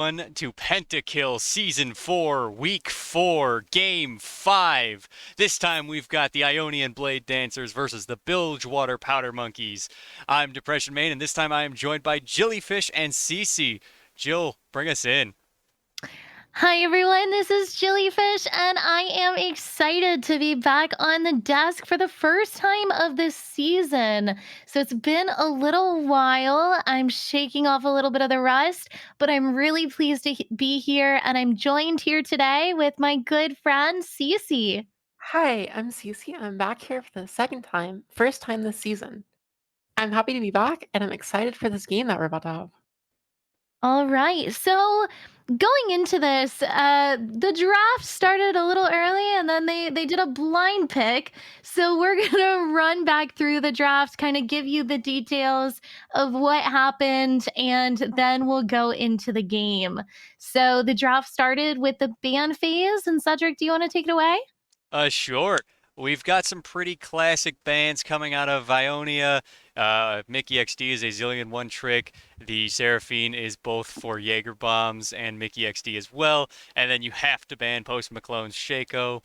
On to Pentakill Season 4, Week 4, Game 5. This time we've got the Ionian Bladedancers versus the Bilgewater Powder Monkeys. I'm DepressionMain, and this time I am joined by Jillyfish and Ceceily. Jill, bring us in. Hi everyone, this is Jillyfish, and I am excited to be back on the desk for the first time of this season. So it's been a little while. I'm shaking off a little bit of the rust, but I'm really pleased to be here, and I'm joined here today with my good friend Cece. Hi, I'm Cece. I'm back here for the second time, first time this season. I'm happy to be back, and I'm excited for this game that we're about to have. All right. So going into this, the draft started a little early, and then they did a blind pick. So we're gonna run back through the draft, kind of give you the details of what happened, and then we'll go into the game. So the draft started with the band phase, and Cedric, do you want to take it away? Sure. We've got some pretty classic bands coming out of Ionia. Mickey XD is a Zillion One Trick. The Seraphine is both for Jaeger Bombs and Mickey XD as well. And then you have to ban Post McClone's Shaco.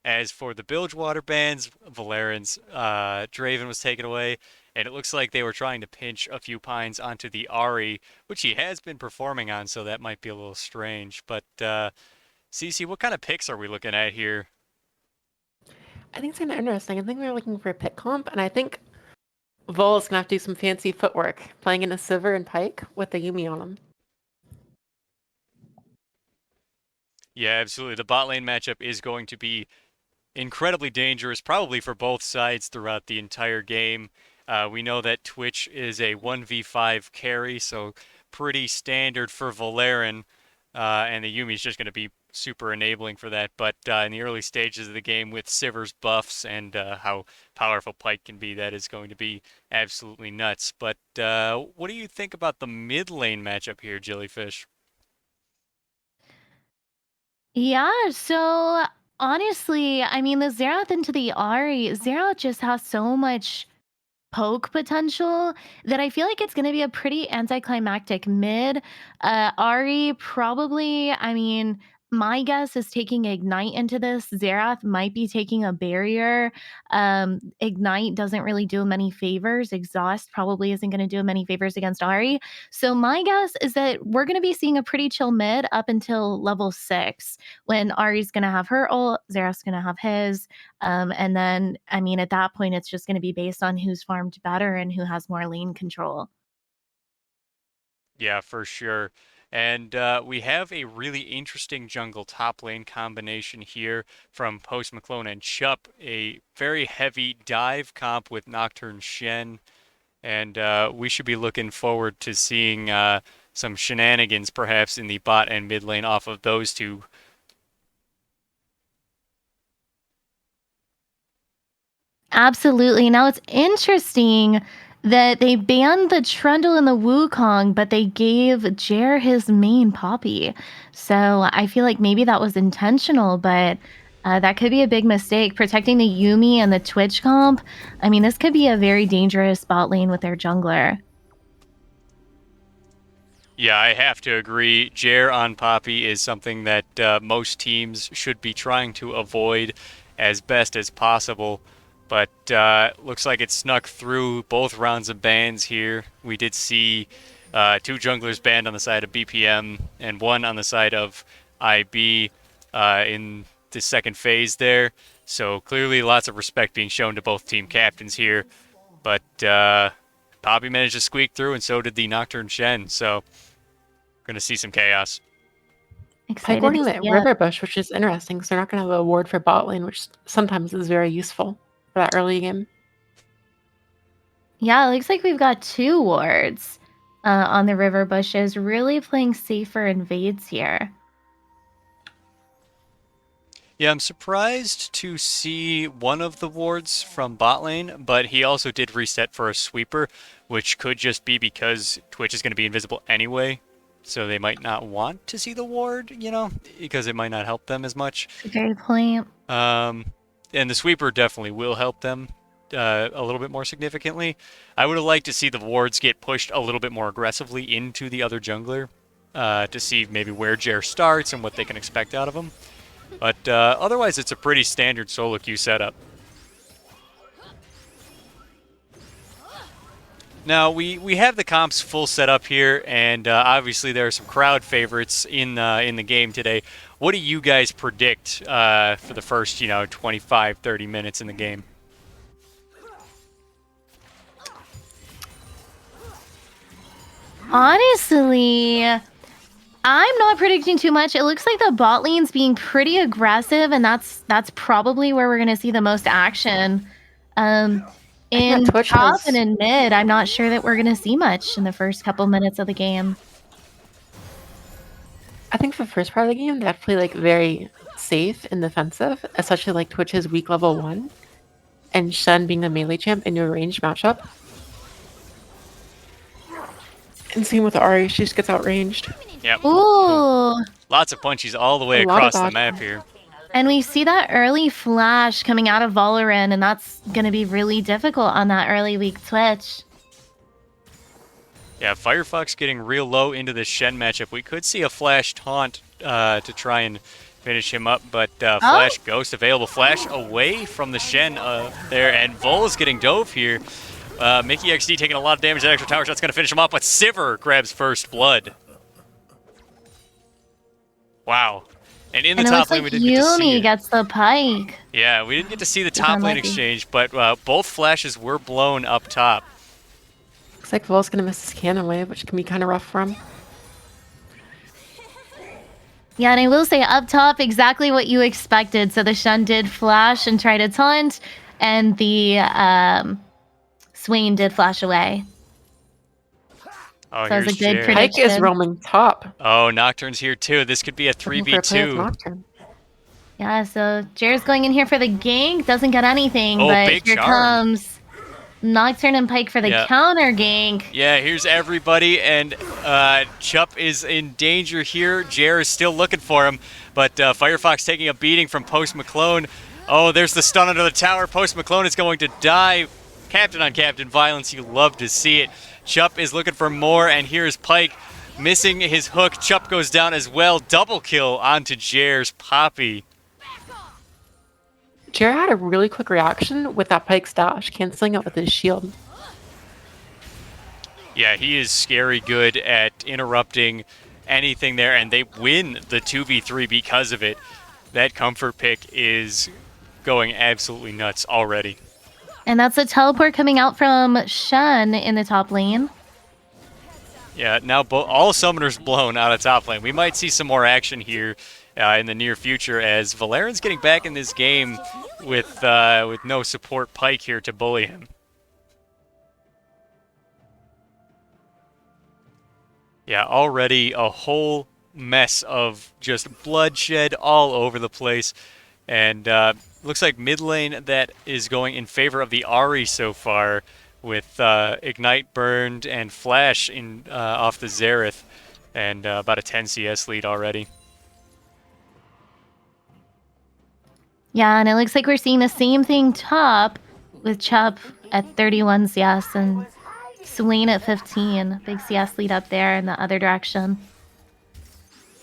As for the Bilgewater bands, Valeran's Draven was taken away. And it looks like they were trying to pinch a few pines onto the Ari, which he has been performing on, so that might be a little strange. But, Cece, what kind of picks are we looking at here? I think it's kind of interesting. I think we were looking for a pit comp, and I think Vol's gonna have to do some fancy footwork, playing in a Sivir and Pike with the Yumi on him. Yeah, absolutely. The bot lane matchup is going to be incredibly dangerous, probably for both sides throughout the entire game. We know that Twitch is a 1v5 carry, so pretty standard for Valeran, and the Yumi's just going to be super enabling for that. But in the early stages of the game, with Sivir's buffs and how powerful Pike can be, that is going to be absolutely nuts. But what do you think about the mid lane matchup here, Jillyfish? Yeah, so honestly, I mean, the Xerath into the Ari, Xerath just has so much poke potential that I feel like it's going to be a pretty anticlimactic mid. Ari probably, I mean, my guess is taking Ignite into this. Xerath might be taking a barrier. Ignite doesn't really do him any favors. Exhaust probably isn't going to do him any favors against Ari. So my guess is that we're going to be seeing a pretty chill mid up until level 6 when Ari's going to have her ult, Xerath's going to have his. And then, I mean, at that point, it's just going to be based on who's farmed better and who has more lane control. Yeah, for sure. And we have a really interesting jungle top lane combination here from Post McClone and Chup, a very heavy dive comp with Nocturne Shen. And we should be looking forward to seeing some shenanigans perhaps in the bot and mid lane off of those two. Absolutely. Now it's interesting that they banned the Trundle and the Wukong, but they gave Jer his main Poppy. So I feel like maybe that was intentional, but that could be a big mistake. Protecting the Yumi and the Twitch comp. I mean, this could be a very dangerous bot lane with their jungler. Yeah, I have to agree. Jer on Poppy is something that most teams should be trying to avoid as best as possible. But looks like it snuck through both rounds of bans here. We did see two junglers banned on the side of BPM and one on the side of IB in the second phase there. So clearly lots of respect being shown to both team captains here. But Poppy managed to squeak through, and so did the Nocturne Shen. So going to see some chaos. Pike Excited to warning that see it. River Bush, which is interesting, so they're not gonna have a ward for bot lane, which sometimes is very useful for that early game. Yeah, it looks like we've got two wards on the river bushes, really playing safer invades here. Yeah, I'm surprised to see one of the wards from bot lane, but he also did reset for a sweeper, which could just be because Twitch is going to be invisible anyway. So they might not want to see the ward, because it might not help them as much. It's a great point. Um, and the sweeper definitely will help them a little bit more significantly. I would have liked to see the wards get pushed a little bit more aggressively into the other jungler. to see maybe where Jer starts and what they can expect out of him. But otherwise, it's a pretty standard solo queue setup. Now, we have the comps full set up here, and obviously there are some crowd favorites in the game today. What do you guys predict for the first, 25, 30 minutes in the game? Honestly, I'm not predicting too much. It looks like the bot lane's being pretty aggressive, and that's probably where we're going to see the most action. In top and in mid, I'm not sure that we're going to see much in the first couple minutes of the game. I think for the first part of the game, they have to play like very safe and defensive, especially like Twitch is weak level 1, and Shen being a melee champ in your ranged matchup. And same with Ari, she just gets outranged. Yep. Ooh. Lots of punchies all the way across the map here. And we see that early flash coming out of Valorant, and that's going to be really difficult on that early weak Twitch. Yeah, Firefox getting real low into this Shen matchup. We could see a flash taunt to try and finish him up, but flash ghost available. Flash away from the Shen there, and Vol's getting dove here. Mickey XD taking a lot of damage. That extra tower shot's going to finish him off, but Sivir grabs first blood. Wow. And in the top lane, we didn't get to see Yumi it. gets the pike. Yeah, we didn't get to see the top lane exchange, but both flashes were blown up top. Looks like Vol's gonna miss his cannon wave, which can be kind of rough for him. Yeah, and I will say up top, exactly what you expected. So the Shen did flash and try to taunt, and the Swain did flash away. Oh, so here's it was a good Jer. prediction. Pike is roaming top. Oh, Nocturne's here too. This could be a 3v2. Yeah, so Jer's going in here for the gank. Doesn't get anything, Oh, but big here charm. comes Nocturne and Pike for the counter gank. Yeah, here's everybody, and Chup is in danger here. Jer is still looking for him, but Firefox taking a beating from Post McClone. Oh, there's the stun under the tower. Post McClone is going to die. Captain on captain violence, you love to see it. Chup is looking for more, and here's Pike missing his hook. Chup goes down as well. Double kill onto Jer's Poppy. Jer had a really quick reaction with that Pike's dash, canceling it with his shield. Yeah, he is scary good at interrupting anything there, and they win the 2v3 because of it. That comfort pick is going absolutely nuts already. And that's a teleport coming out from Shen in the top lane. Yeah, now all summoners blown out of top lane. We might see some more action here in the near future as Valeran's getting back in this game with no support Pike here to bully him. Yeah, already a whole mess of just bloodshed all over the place. And looks like mid lane that is going in favor of the Ahri so far, with Ignite burned and Flash in off the Xerath, and about a 10 CS lead already. Yeah, and it looks like we're seeing the same thing top with Chup at 31 CS and Swain at 15. Big CS lead up there in the other direction.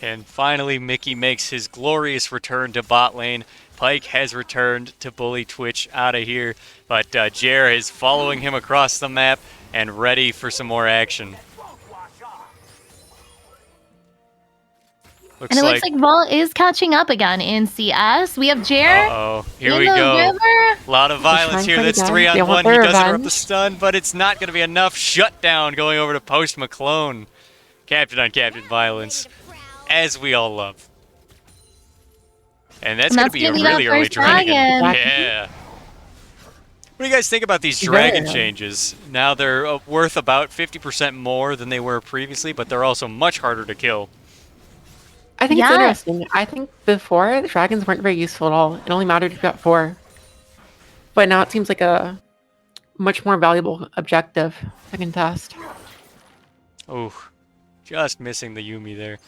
And finally, Mickey makes his glorious return to bot lane. Pike has returned to bully Twitch out of here, but Jer is following him across the map and ready for some more action. Looks like Vol is catching up again in CS. We have Jer. Uh-oh, here we go. A lot of violence here. That's 3-on-1. He does interrupt the stun, but it's not going to be enough. Shutdown going over to Post McClone. Captain on captain violence, as we all love. And that's going to be a really early dragon. Yeah. What do you guys think about these dragon changes? Now they're worth about 50% more than they were previously, but they're also much harder to kill. I think it's interesting. I think before, the dragons weren't very useful at all. It only mattered if you got 4. But now it seems like a much more valuable objective to contest. Oh, just missing the Yumi there.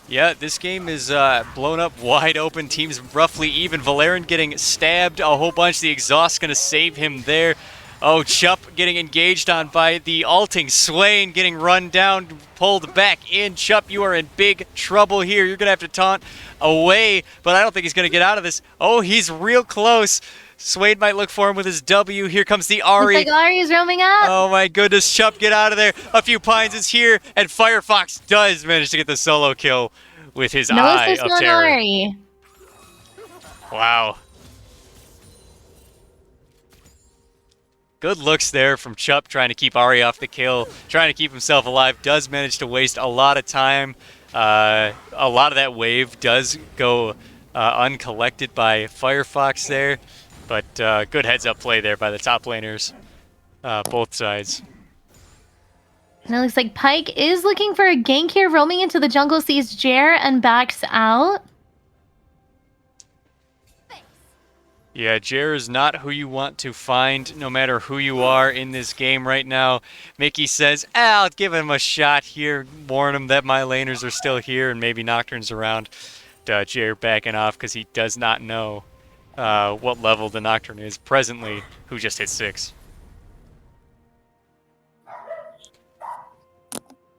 Yeah, this game is blown up wide open. Teams roughly even. Valeran getting stabbed a whole bunch. The exhaust going to save him there. Oh, Chup getting engaged on by the ulting Swain, getting run down, pulled back in. Chup, you are in big trouble here. You're going to have to taunt away, but I don't think he's going to get out of this. Oh, he's real close. Swain might look for him with his W. Here comes the Ahri. Looks like Ahri is roaming up. Oh my goodness, Chup, get out of there. A few Pines is here, and Firefox does manage to get the solo kill with his Eye of Terror. Ahri. Wow. Good looks there from Chup, trying to keep Ahri off the kill, trying to keep himself alive. Does manage to waste a lot of time. A lot of that wave does go uncollected by Firefox there. But good heads-up play there by the top laners, both sides. And it looks like Pyke is looking for a gank here, roaming into the jungle, sees Jer and backs out. Yeah, Jer is not who you want to find, no matter who you are in this game right now. Mickey says, I'll give him a shot here, warn him that my laners are still here, and maybe Nocturne's around. Jer backing off because he does not know what level the Nocturne is presently, who just hit 6.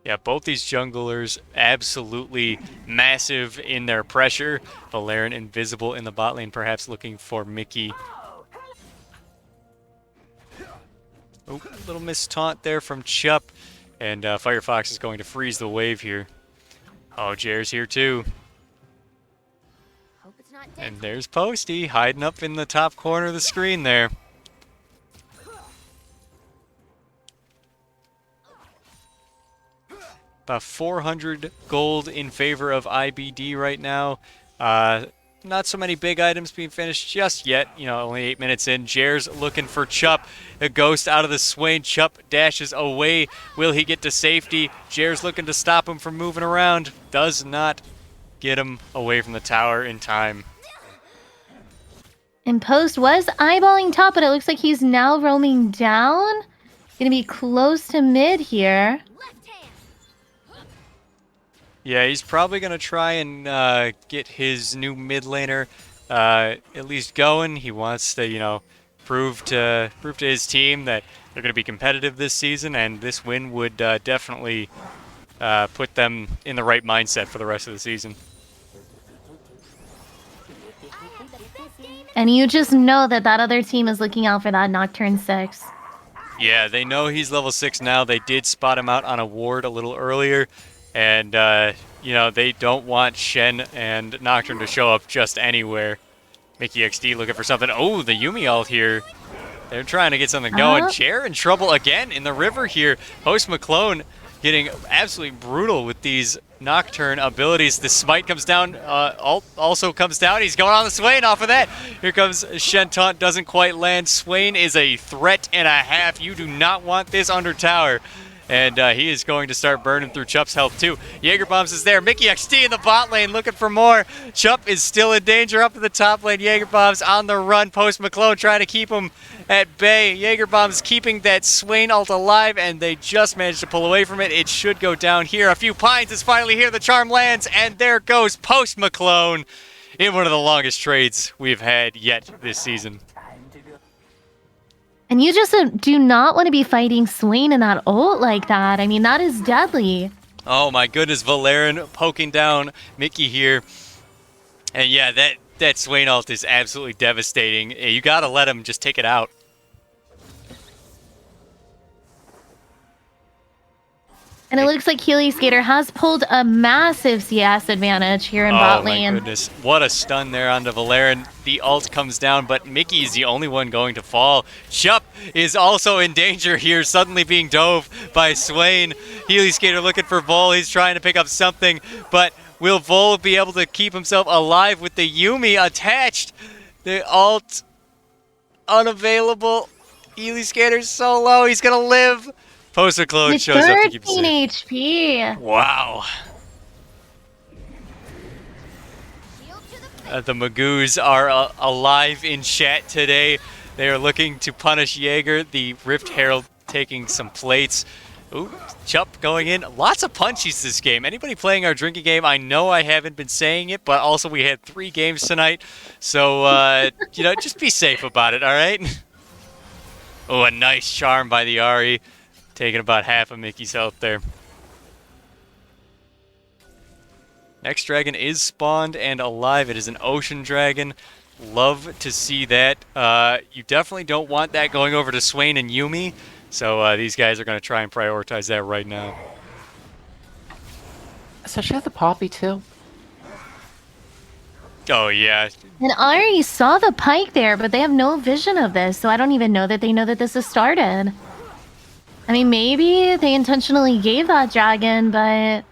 Yeah, both these junglers absolutely massive in their pressure. Valerian invisible in the bot lane, perhaps looking for Mickey. Oh, little missed taunt there from Chup. And Firefox is going to freeze the wave here. Oh, Jer's here too. And there's Posty hiding up in the top corner of the screen there. About 400 gold in favor of IBD right now. Not so many big items being finished just yet. You know, only 8 minutes in. Jer's looking for Chup. A ghost out of the Swain. Chup dashes away. Will he get to safety? Jer's looking to stop him from moving around. Does not get him away from the tower in time. And Post was eyeballing top, but it looks like he's now roaming down. Gonna be close to mid here. Yeah, he's probably going to try and get his new mid laner at least going. He wants to, you know, prove to his team that they're going to be competitive this season, and this win would definitely put them in the right mindset for the rest of the season. And you just know that that other team is looking out for that Nocturne 6. Yeah, they know he's level 6 now. They did spot him out on a ward a little earlier. And, you know, they don't want Shen and Nocturne to show up just anywhere. Mickey XD looking for something. Oh, the Yuumi ult here. They're trying to get something going. Jer in trouble again in the river here. Host McClone getting absolutely brutal with these Nocturne abilities. The smite comes down, ult also comes down. He's going on the Swain off of that. Here comes Shen taunt, doesn't quite land. Swain is a threat and a half. You do not want this under tower. And he is going to start burning through Chup's health too. Jaeger Bombs is there. Mickey XD in the bot lane looking for more. Chup is still in danger up in the top lane. Jaeger Bombs on the run. Post McClone trying to keep him at bay. Jaeger Bombs keeping that Swain ult alive, and they just managed to pull away from it. It should go down here. A few Pines is finally here. The charm lands, and there goes Post McClone in one of the longest trades we've had yet this season. And you just do not want to be fighting Swain in that ult like that. I mean, that is deadly. Oh my goodness, Valerian poking down Mickey here. And yeah, that Swain ult is absolutely devastating. You gotta let him just take it out. And it looks like Healy Skater has pulled a massive CS advantage here in bot lane. Oh my goodness, what a stun there onto Valerian. The ult comes down, but Mickey is the only one going to fall. Chup is also in danger here, suddenly being dove by Swain. Healy Skater looking for Vol. He's trying to pick up something, but will Vol be able to keep himself alive with the Yuumi attached? The ult unavailable. Healy Skater's so low, he's gonna live. Post McClone shows up to keep it safe. 13 HP. Wow. The Magoos are alive in chat today. They are looking to punish Jaeger. The Rift Herald taking some plates. Ooh, Chup going in. Lots of punchies this game. Anybody playing our drinking game, I know I haven't been saying it, but also we had 3 games tonight. So, you know, just be safe about it, all right? Oh, a nice charm by the Ahri, taking about half of Mickey's health there. Next dragon is spawned and alive. It is an ocean dragon. Love to see that. You definitely don't want that going over to Swain and Yuumi. So these guys are going to try and prioritize that right now. Especially the Poppy, too. Oh, yeah. And Ahri saw the pike there, but they have no vision of this, so I don't even know that they know that this has started. I mean, maybe they intentionally gave that dragon, but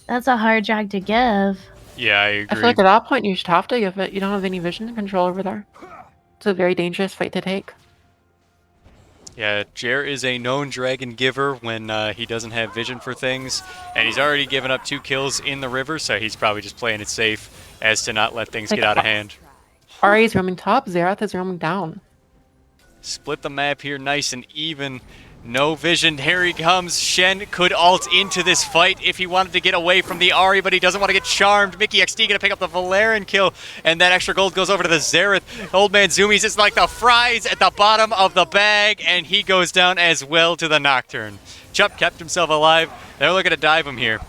that's a hard drag to give. Yeah, I agree. I feel like at that point you should have to give it. You don't have any vision control over there. It's a very dangerous fight to take. Yeah, Jer is a known dragon giver when he doesn't have vision for things, and he's already given up 2 kills in the river, so he's probably just playing it safe as to not let things get out of hand. Ahri is roaming top, Xerath is roaming down. Split the map here nice and even. No vision. Here he comes. Shen could ult into this fight if he wanted to get away from the Ahri, but he doesn't want to get charmed. Mickey XD going to pick up the Valerian kill, and that extra gold goes over to the Xerath. Old man Zoomies is like the fries at the bottom of the bag, and he goes down as well to the Nocturne. Chup kept himself alive. They're looking to dive him here.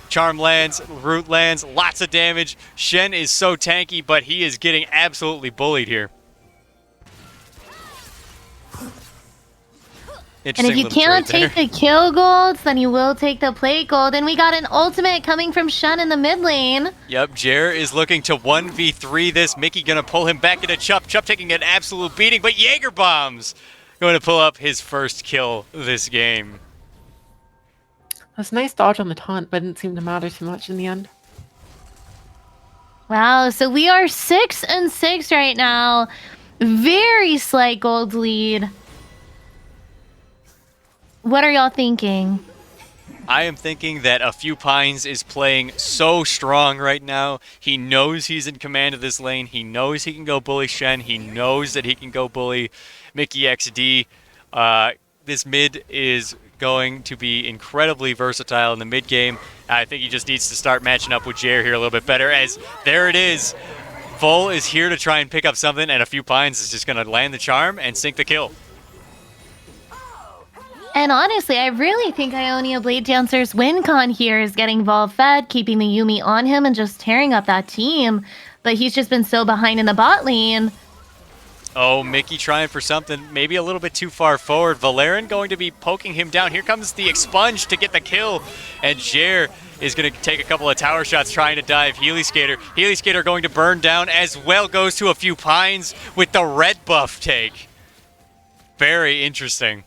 Charm lands, root lands, lots of damage. Shen is so tanky, but he is getting absolutely bullied here. And if you can't take the kill golds, then you will take the plate gold. And we got an ultimate coming from Shen in the mid lane. Yep, Jer is looking to 1v3 this. Mickey gonna pull him back into Chup. Chup taking an absolute beating, but Jaeger bombs going to pull up his first kill this game. That's a nice dodge on the taunt, but didn't seem to matter too much in the end. Wow, so we are 6-6 right now. Very slight gold lead. What are y'all thinking? I am thinking that A Few Pines is playing so strong right now. He knows he's in command of this lane. He knows he can go bully Shen. He knows that he can go bully Mickey XD. This mid is going to be incredibly versatile in the mid game. I think he just needs to start matching up with Jer here a little bit better, as there it is. Vol is here to try and pick up something, and A Few Pines is just going to land the charm and sink the kill. And honestly, I really think Ionia Bladedancers win con here is getting Vol fed, keeping the Yuumi on him, and just tearing up that team. But he's just been so behind in the bot lane. Oh, Mickey trying for something, maybe a little bit too far forward. Valerian going to be poking him down. Here comes the Expunge to get the kill. And Jer is going to take a couple of tower shots trying to dive Healy Skater. Healy Skater going to burn down as well. Goes to A Few Pines with the red buff take. Very interesting.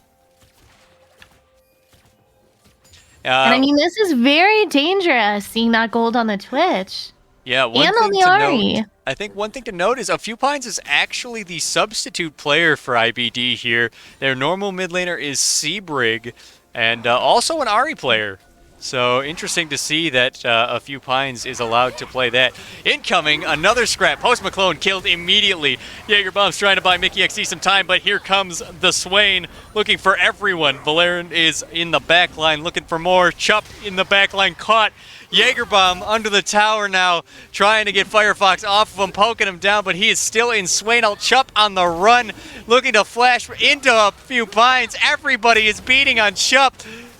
And I mean, this is very dangerous, seeing that gold on the Twitch. Yeah, and on the Ahri. I think one thing to note is A Few Pines is actually the substitute player for IBD here. Their normal mid laner is Seabrig, and also an Ahri player. So interesting to see that A Few Pines is allowed to play that. Incoming, another scrap. Post McClone killed immediately. Jaeger Bomb's trying to buy Mickey XC some time, but here comes the Swain looking for everyone. Valerian is in the back line looking for more. Chup in the back line caught. Jaeger Bomb under the tower now, trying to get Firefox off of him, poking him down, but he is still in Swain. Chup on the run, looking to flash into A Few Pines. Everybody is beating on Chup.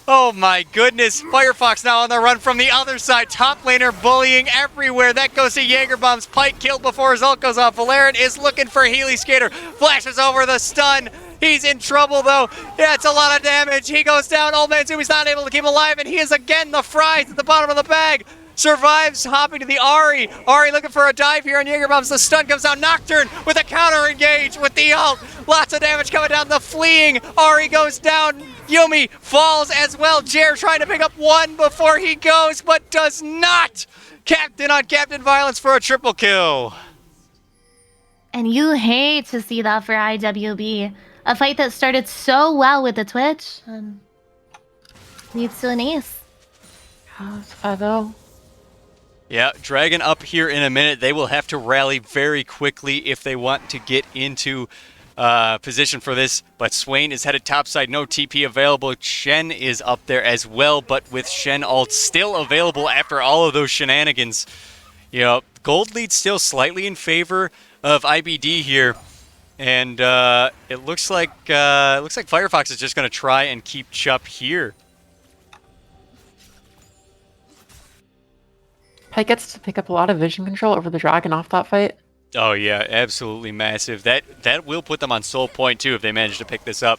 Oh my goodness, Firefox now on the run from the other side. Top laner bullying everywhere. That goes to Jaeger Bomb's Pike, killed before his ult goes off. Valerian is looking for Healy Skater. Flashes over the stun. He's in trouble though. Yeah, it's a lot of damage. He goes down. Old Man Zumi's not able to keep him alive, and he is again the fries at the bottom of the bag. Survives, hopping to the Ahri. Ahri looking for a dive here on Jaeger Bombs. The stun comes out. Nocturne with a counter engage with the ult. Lots of damage coming down. The fleeing. Ahri goes down. Yuumi falls as well. Jer trying to pick up one before he goes, but does not. Captain on Captain violence for a triple kill. And you hate to see that for IWB. A fight that started so well with the Twitch and leads to an ace. It's 5-0. Yeah, Dragon up here in a minute. They will have to rally very quickly if they want to get into position for this. But Swain is headed topside. No TP available. Shen is up there as well, but with Shen ult still available after all of those shenanigans. You know, gold lead still slightly in favor of IBD here. And it looks like Firefox is just going to try and keep Chup here. Pyke gets to pick up a lot of vision control over the dragon off that fight. Oh yeah, absolutely massive. That will put them on soul point too if they manage to pick this up.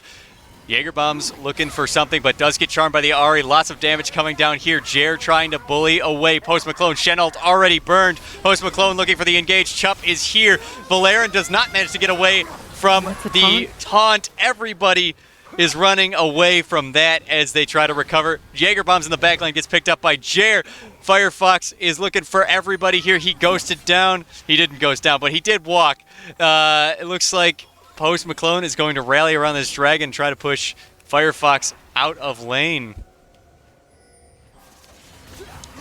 Jaegerbomb's looking for something, but does get charmed by the Ahri. Lots of damage coming down here. Jer trying to bully away Post McClone. Shenalt already burned. Post McClone looking for the engage. Chup is here. Valerian does not manage to get away from the taunt. Everybody is running away from that as they try to recover. Jaegerbomb's in the backline, gets picked up by Jer. Firefox is looking for everybody here. He ghosted down. He didn't ghost down, but he did walk. It looks like Post McClone is going to rally around this dragon, try to push Firefox out of lane.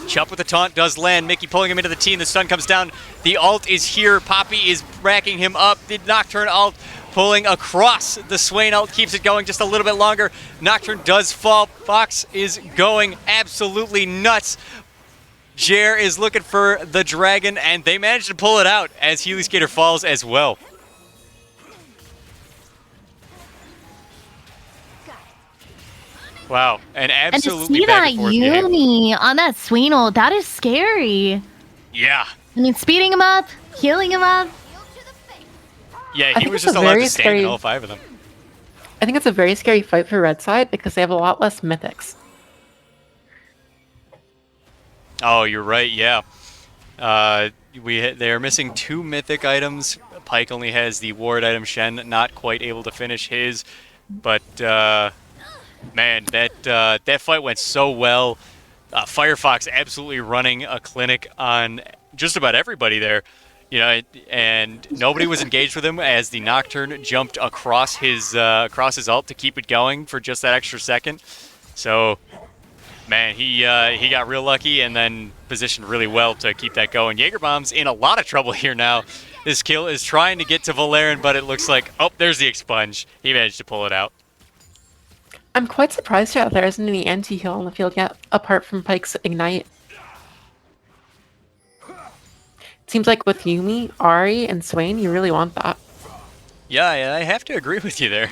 Chup with the taunt does land. Mickey pulling him into the team. The stun comes down. The ult is here. Poppy is racking him up. The Nocturne ult pulling across. The Swain ult keeps it going just a little bit longer. Nocturne does fall. Fox is going absolutely nuts. Jer is looking for the dragon, and they manage to pull it out as Healy Skater falls as well. Wow, an absolutely back and forth game. And to see that Uni on that Swain ult, that is scary. Yeah. I mean, speeding him up, healing him up. Yeah, he was just allowed to stand in all 5 of them. I think it's a very scary fight for Red Side because they have a lot less mythics. Oh, you're right, yeah. They are missing 2 mythic items. Pyke only has the ward item. Shen not quite able to finish his. But, man, that fight went so well. Firefox absolutely running a clinic on just about everybody there. You know, and nobody was engaged with him as the Nocturne jumped across his ult to keep it going for just that extra second. So, man, he got real lucky and then positioned really well to keep that going. Jaegerbomb's in a lot of trouble here now. This kill is trying to get to Valerian, but it looks like, oh, there's the expunge. He managed to pull it out. I'm quite surprised that there isn't any anti-heal on the field yet, apart from Pyke's Ignite. It seems like with Yuumi, Ahri, and Swain, you really want that. Yeah, I have to agree with you there.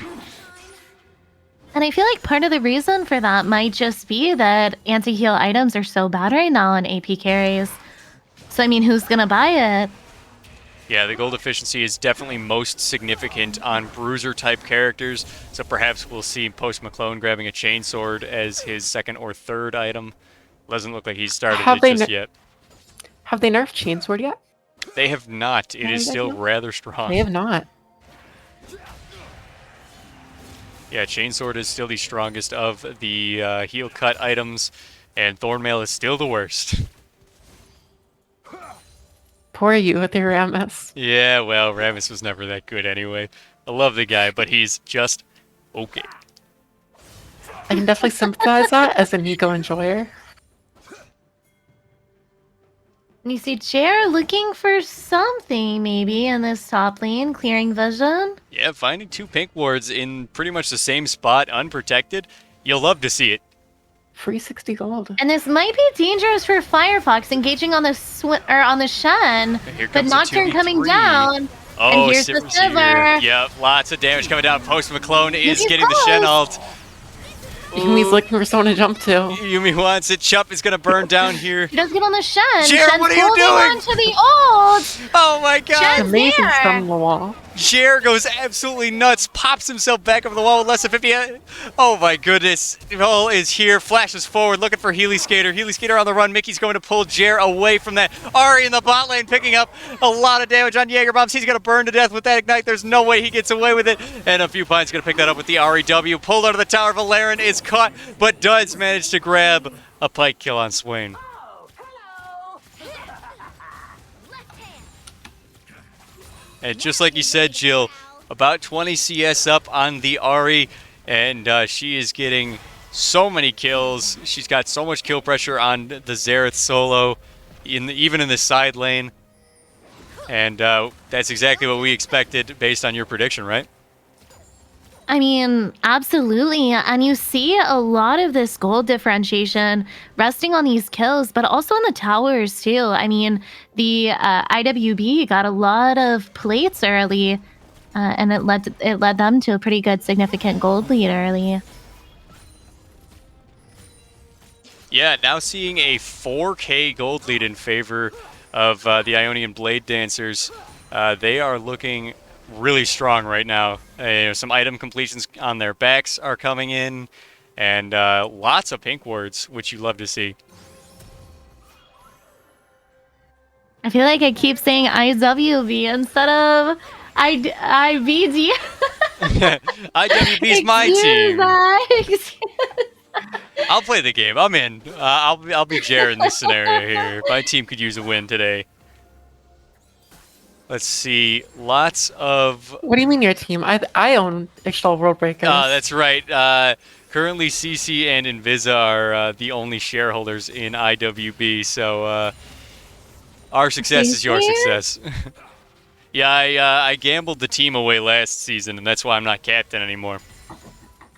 And I feel like part of the reason for that might just be that anti-heal items are so bad right now on AP carries. So, I mean, who's going to buy it? Yeah, the gold efficiency is definitely most significant on bruiser-type characters, so perhaps we'll see Post McClone grabbing a chainsword as his 2nd or 3rd item. Doesn't look like he's started it just yet. Have they nerfed chainsword yet? They have not. It is still rather strong. They have not. Yeah, chainsword is still the strongest of the heal cut items, and Thornmail is still the worst. Poor you with your Rammus. Yeah, well, Rammus was never that good anyway. I love the guy, but he's just okay. I can definitely sympathize that as an eco enjoyer. And you see Jer looking for something maybe in this top lane, clearing vision. Yeah, finding 2 pink wards in pretty much the same spot, unprotected. You'll love to see it. Free 60 gold. And this might be dangerous for Firefox engaging on the Shen, but Nocturne coming down. Oh, and here's the Sivir. Yep, lots of damage coming down. Post McClone is getting the Shen ult. Yuumi's looking for someone to jump to. Yuumi wants it. Chup is going to burn down here. He does get on the Shen. Jer, what are you doing? Onto the ult. Oh my god. Amazing from the wall. Jer goes absolutely nuts, pops himself back over the wall with less than 50. Oh my goodness. Roll is here, flashes forward, looking for Healy Skater. Healy Skater on the run. Mickey's going to pull Jer away from that. Ahri in the bot lane picking up a lot of damage on Jaegerbombs. He's going to burn to death with that Ignite. There's no way he gets away with it. And a few Pine's going to pick that up with the REW. Pulled out of the tower. Valerian is caught, but does manage to grab a Pyke kill on Swain. And just like you said, Jill, about 20 CS up on the Ahri, and she is getting so many kills. She's got so much kill pressure on the Xerath solo, even in the side lane. And that's exactly what we expected based on your prediction, right? I mean, absolutely. And you see a lot of this gold differentiation resting on these kills, but also in the towers too. I mean, the IWB got a lot of plates early. and it led them to a pretty good, significant gold lead early. Yeah, now seeing a 4K gold lead in favor of the Ionian Bladedancers. They are looking really strong right now. Some item completions on their backs are coming in, and lots of pink wards, which you love to see. I feel like I keep saying IWB instead of IBD. IWB's my team. I'll play the game. I'm in. I'll be Jared in this scenario here. My team could use a win today. Let's see. Lots of... What do you mean your team? I own Ixtal World Breakers. That's right. Currently, CC and Invisa are the only shareholders in IWB, so our success is your success. Yeah, I gambled the team away last season, and that's why I'm not captain anymore.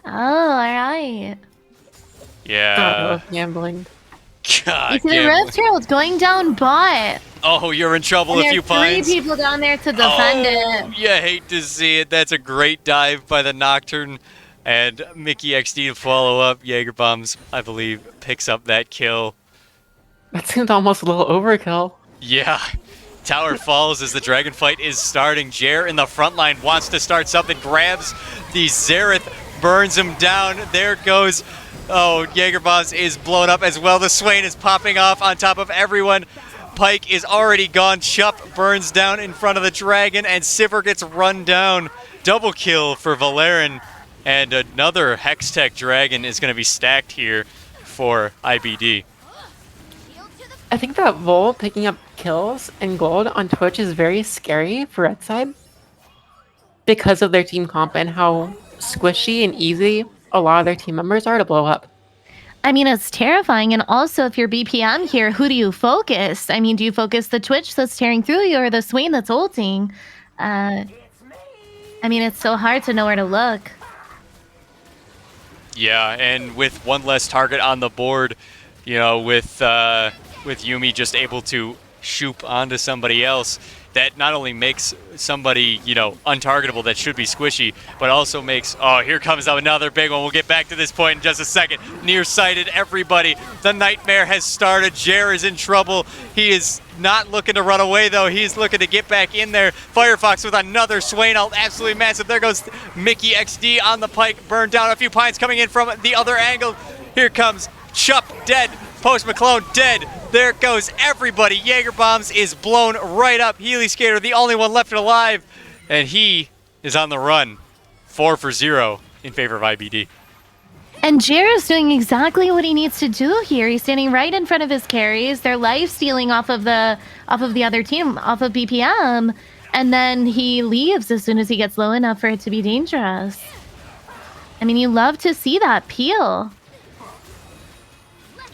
Oh, alright. Yeah. Gambling. God, the Rift Herald's going down bot. Oh, you're in trouble if you find 3 people down there to defend it. You hate to see it. That's a great dive by the Nocturne. And Mickey XD to follow up. Jagerbombs, I believe, picks up that kill. That seemed almost a little overkill. Yeah. Tower falls as the dragon fight is starting. Jer in the front line wants to start something. Grabs the Xerath, burns him down. There goes... Oh, Jagerbombs is blown up as well. The Swain is popping off on top of everyone. Pike is already gone. Chup burns down in front of the dragon, and Sivir gets run down. Double kill for Valerian, and another Hextech dragon is going to be stacked here for IBD. I think that Vol picking up kills and gold on Twitch is very scary for Red Side because of their team comp and how squishy and easy a lot of their team members are to blow up. I mean, it's terrifying. And also, if you're BPM here, who do you focus? I mean, do you focus the Twitch that's tearing through you or the Swain that's ulting? I mean, it's so hard to know where to look. Yeah, and with one less target on the board, you know, with Yuumi just able to shoop onto somebody else, that not only makes somebody, you know, untargetable that should be squishy, but also makes, oh, here comes another big one. We'll get back to this point in just a second. Nearsighted, everybody. The nightmare has started. Jer is in trouble. He is not looking to run away, though. He's looking to get back in there. Firefox with another Swain ult, absolutely massive. There goes Mickey XD on the Pike, burned down. A few pines coming in from the other angle. Here comes Chup, dead. Post McClone, dead. There goes everybody. Jagerbombs is blown right up. Healy Skater, the only one left alive. And he is on the run. 4 for 0 in favor of IBD. And Jer is doing exactly what he needs to do here. He's standing right in front of his carries. They're life stealing off of the other team, off of BPM. And then he leaves as soon as he gets low enough for it to be dangerous. I mean, you love to see that peel.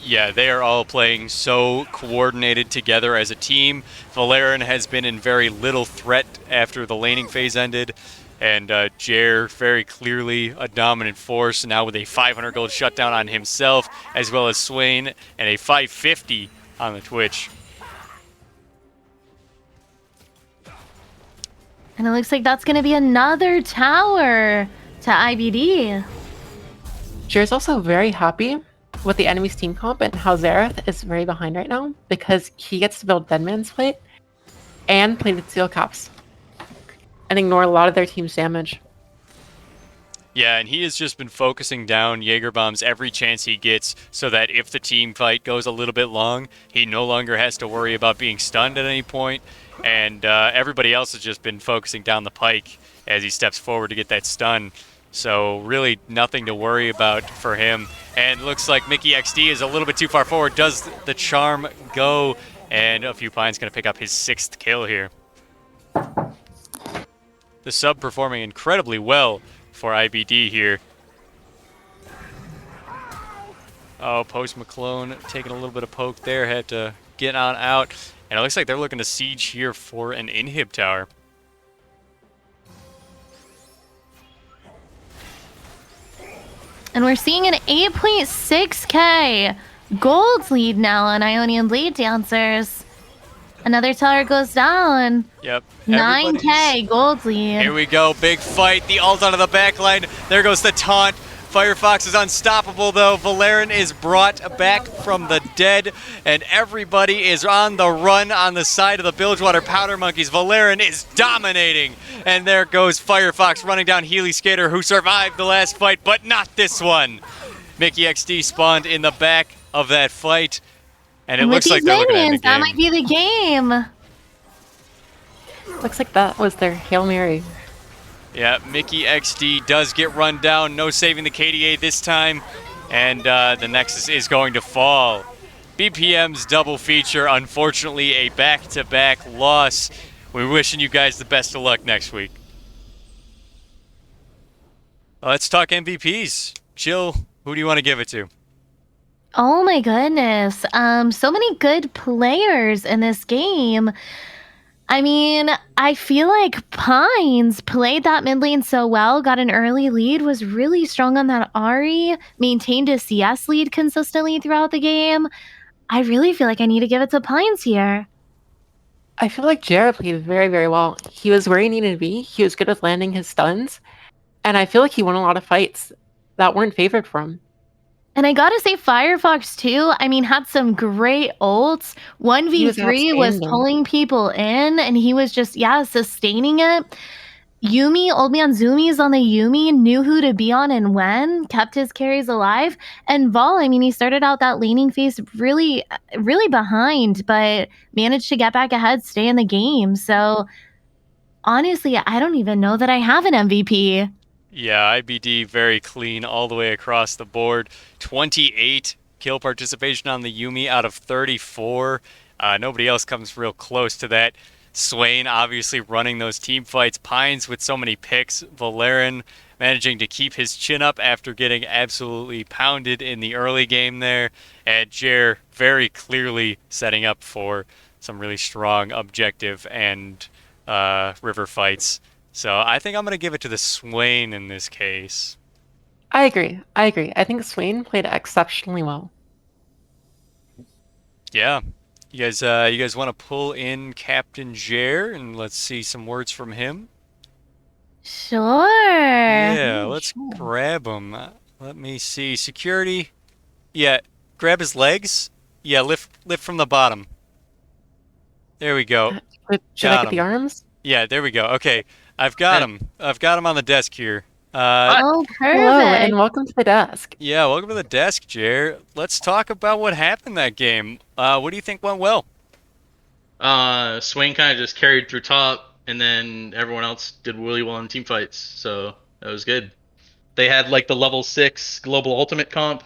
Yeah, they are all playing so coordinated together as a team. Valerian has been in very little threat after the laning phase ended. And Jer, very clearly a dominant force, now with a 500 gold shutdown on himself, as well as Swain, and a 550 on the Twitch. And it looks like that's going to be another tower to IBD. Jer's also very happy with the enemy's team comp and how Xerath is very behind right now because he gets to build Deadman's Plate and plated steel caps and ignore a lot of their team's damage. Yeah, and he has just been focusing down Jagerbombs every chance he gets so that if the team fight goes a little bit long, he no longer has to worry about being stunned at any point. And everybody else has just been focusing down the Pike as he steps forward to get that stun. So really nothing to worry about for him. And looks like Mickey XD is a little bit too far forward. Does the charm go? And a few pines going to pick up his 6th kill here. The sub performing incredibly well for IBD here. Oh, Post McClone taking a little bit of poke there. Had to get on out. And it looks like they're looking to siege here for an inhib tower. And we're seeing an 8.6k gold lead now on Ionian Bladedancers. Another tower goes down. Yep. 9K gold lead. Here we go, big fight. The ult onto the backline. There goes the taunt. Firefox is unstoppable though. Valerian is brought back from the dead, and everybody is on the run on the side of the Bilgewater Powder Monkeys. Valerian is dominating, and there goes Firefox running down Healy Skater, who survived the last fight, but not this one. Mickey XD spawned in the back of that fight, and it looks like they're looking at the game. That might be the game. Looks like that was their Hail Mary. Yeah, Mickey XD does get run down. No saving the KDA this time. And the Nexus is going to fall. BPM's double feature, unfortunately, a back-to-back loss. We're wishing you guys the best of luck next week. Let's talk MVPs. Jill, who do you want to give it to? Oh my goodness. So many good players in this game. I mean, I feel like Pines played that mid lane so well, got an early lead, was really strong on that Ahri, maintained a CS lead consistently throughout the game. I really feel like I need to give it to Pines here. I feel like Jared played very, very well. He was where he needed to be. He was good with landing his stuns. And I feel like he won a lot of fights that weren't favored for him. And I gotta say, Firefox too, I mean, had some great ults. 1v3 was pulling people in, and he was just, sustaining it. Yuumi, Old Man Zoomies on the Yuumi, knew who to be on and when, kept his carries alive. And Vol, I mean, he started out that laning phase really, really behind, but managed to get back ahead, stay in the game. So, honestly, I don't even know that I have an MVP. Yeah, IBD very clean all the way across the board. 28 kill participation on the Yuumi out of 34. Nobody else comes real close to that. Swain obviously running those team fights. Pines with so many picks. Valerian managing to keep his chin up after getting absolutely pounded in the early game there. And Jer very clearly setting up for some really strong objective and river fights. So I think I'm going to give it to the Swain in this case. I agree. I think Swain played exceptionally well. Yeah. You guys want to pull in Captain Jer and let's see some words from him? Sure. Yeah, let's grab him. Let me see. Security. Yeah, grab his legs. Yeah, lift from the bottom. There we go. Should I get the arms? Yeah, there we go. Okay, I've got him. I've got him on the desk here. Oh, perfect. Hello, and welcome to the desk. Yeah, welcome to the desk, Jer. Let's talk about what happened that game. What do you think went well? Swain kind of just carried through top, and then everyone else did really well in team fights, so that was good. They had like the level 6 global ultimate comp,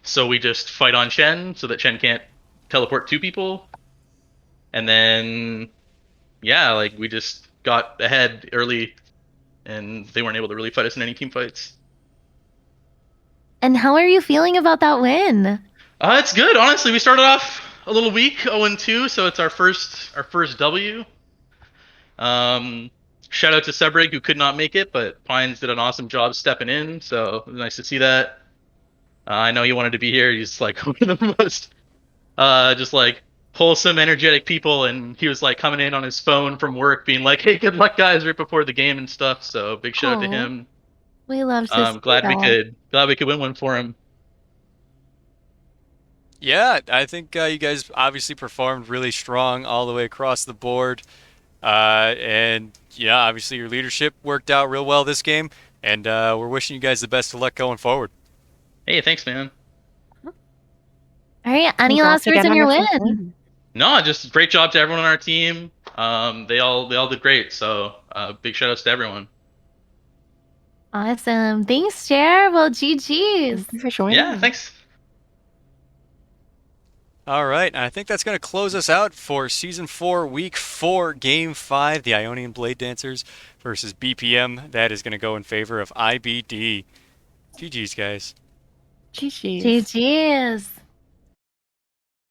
so we just fight on Shen so that Shen can't teleport to people. And then, yeah, like we just got ahead early, and they weren't able to really fight us in any team fights. And how are you feeling about that win? It's good, honestly. We started off a little weak, 0-2, so it's our first W. Shout out to Sebrig, who could not make it, but Pines did an awesome job stepping in, so it was nice to see that. I know he wanted to be here. He's like one of the most just like wholesome, energetic people, and he was like coming in on his phone from work being like, hey, good luck guys, right before the game and stuff. So big shout out to him. We love to glad we could win one for him. Yeah, I think you guys obviously performed really strong all the way across the board. And yeah, obviously your leadership worked out real well this game, and we're wishing you guys the best of luck going forward. Hey, thanks, man. All right, any last words on your win? No, just great job to everyone on our team. They all did great. So big shout outs to everyone. Awesome. Thanks, Jer. Well, GG's. Thanks for joining. Yeah, thanks. All right, and I think that's going to close us out for Season 4, Week 4, Game 5, the Ionian Bladedancers versus BPM. That is going to go in favor of IBD. GG's, guys. GG's. GG's.